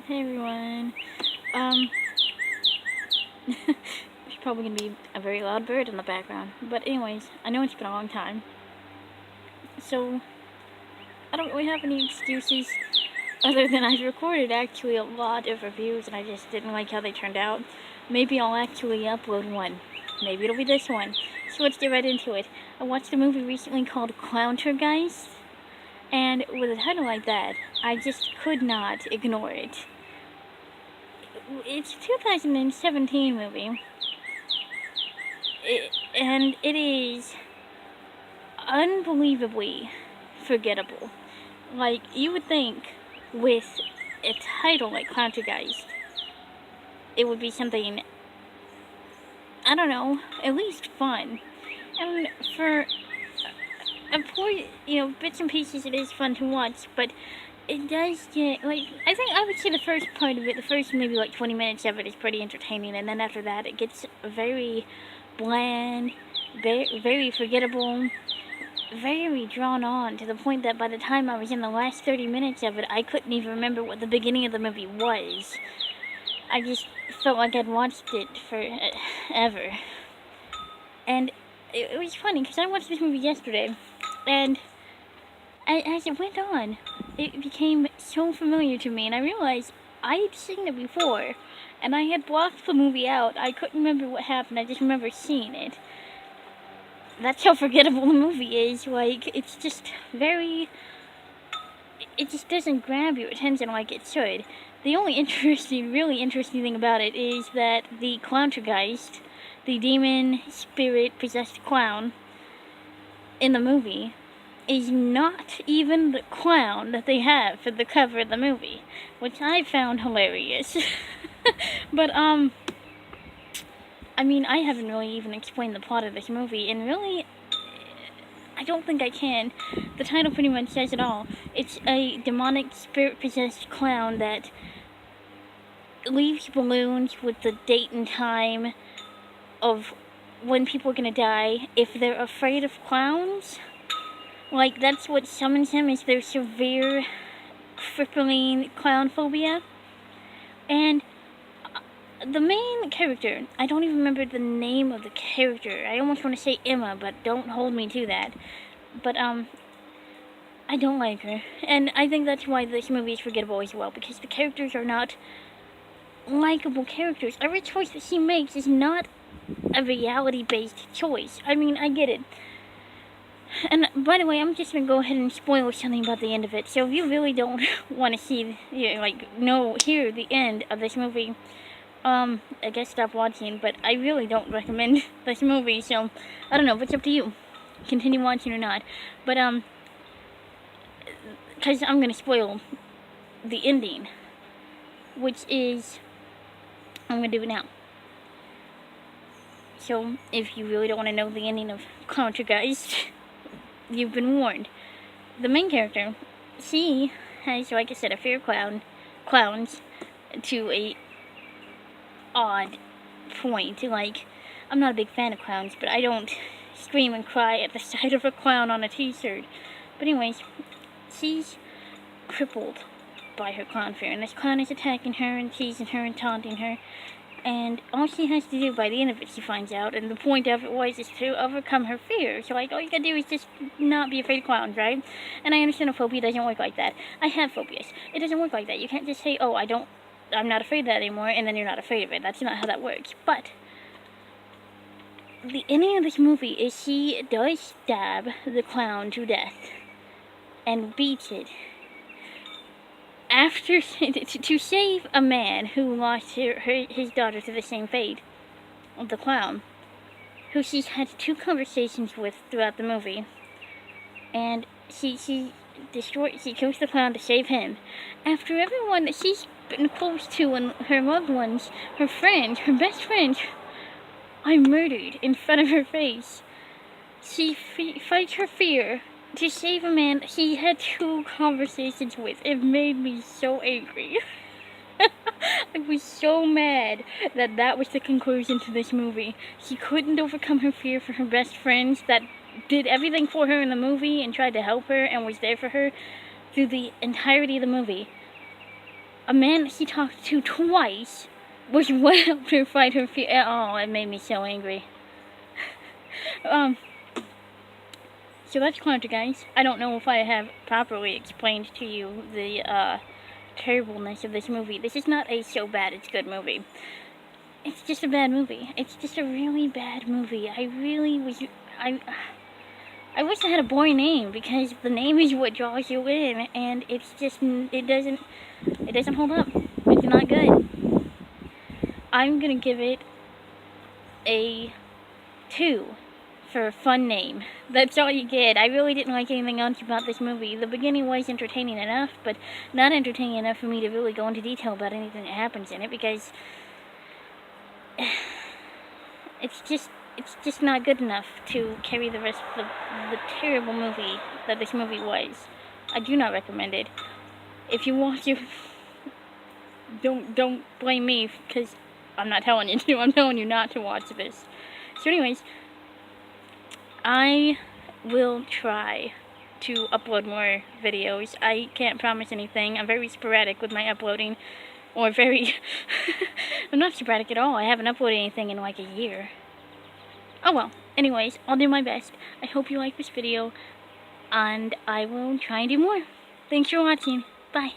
Hey everyone. Um, there's probably gonna be a very loud bird in the background. But anyways, I know it's been a long time. So, I don't really have any excuses other than I've recorded actually a lot of reviews and I just didn't like how they turned out. Maybe I'll actually upload one. Maybe it'll be this one. So let's get right into it. I watched a movie recently called Clowntergeist. And with a title like that, I just could not ignore it. It's a 2017 movie, and it is unbelievably forgettable. Like, you would think with a title like Clowntergeist, it would be something, I don't know, at least fun. And for bits and pieces, it is fun to watch, but it does get, I think I would say the first part of it, the first maybe 20 minutes of it is pretty entertaining, and then after that it gets very bland, very forgettable, very drawn on, to the point that by the time I was in the last 30 minutes of it, I couldn't even remember what the beginning of the movie was. I just felt like I'd watched it forever. And it was funny, because I watched this movie yesterday, and as it went on, it became so familiar to me, and I realized I had seen it before, and I had blocked the movie out. I couldn't remember what happened, I just remember seeing it. That's how forgettable the movie is. It's just very... It just doesn't grab your attention like it should. The only really interesting thing about it is that the Clowntergeist, the demon, spirit-possessed clown in the movie, is not even the clown that they have for the cover of the movie, which I found hilarious. But, I haven't really even explained the plot of this movie, and really, I don't think I can. The title pretty much says it all. It's a demonic, spirit-possessed clown that leaves balloons with the date and time of when people are gonna die if they're afraid of clowns. That's what summons him, is their severe, crippling clown phobia. And the main character, I don't even remember the name of the character. I almost want to say Emma, but don't hold me to that. But, I don't like her. And I think that's why this movie is forgettable as well, because the characters are not likable characters. Every choice that she makes is not a reality-based choice. I get it. And by the way, I'm just gonna go ahead and spoil something about the end of it. So if you really don't want to see, hear the end of this movie, I guess stop watching. But I really don't recommend this movie. So I don't know. It's up to you. Continue watching or not. But because I'm gonna spoil the ending, which is, I'm gonna do it now. So if you really don't want to know the ending of Clowntergeist, you've been warned. The main character, she has, like I said, a fear of clowns to a odd point. I'm not a big fan of clowns, but I don't scream and cry at the sight of a clown on a t-shirt. But anyways, she's crippled by her clown fear, and this clown is attacking her and teasing her and taunting her. And all she has to do by the end of it, she finds out, and the point of it was, is to overcome her fear. So, all you gotta do is just not be afraid of clowns, right? And I understand a phobia doesn't work like that. I have phobias. It doesn't work like that. You can't just say, oh, I'm not afraid of that anymore, and then you're not afraid of it. That's not how that works. But the ending of this movie is she does stab the clown to death and beats it. After, to save a man who lost his daughter to the same fate of the clown, who she's had 2 conversations with throughout the movie, and she kills the clown to save him. After everyone that she's been close to, and her loved ones, her friends, her best friends, are murdered in front of her face, she fights her fear to save a man he had 2 conversations with. It made me so angry. I was so mad that was the conclusion to this movie. She couldn't overcome her fear for her best friends that did everything for her in the movie and tried to help her and was there for her through the entirety of the movie. a man he talked to twice was what helped her fight her fear. Oh, it made me so angry. So that's Clowntergeist. I don't know if I have properly explained to you the terribleness of this movie. This is not a so bad it's good movie. It's just a bad movie. It's just a really bad movie. I wish I had a boy name, because the name is what draws you in, and it's just, it doesn't hold up. It's not good. I'm gonna give it a 2 for a fun name. That's all you get. I really didn't like anything else about this movie. The beginning was entertaining enough, but not entertaining enough for me to really go into detail about anything that happens in it, because it's just not good enough to carry the rest of the terrible movie that this movie was. I do not recommend it. If you want to, don't blame me, because I'm not telling you to. I'm telling you not to watch this. So anyways, I will try to upload more videos. I can't promise anything. I'm very sporadic with my uploading. Or I'm not sporadic at all. I haven't uploaded anything in like a year. Oh well. Anyways, I'll do my best. I hope you like this video, and I will try and do more. Thanks for watching. Bye.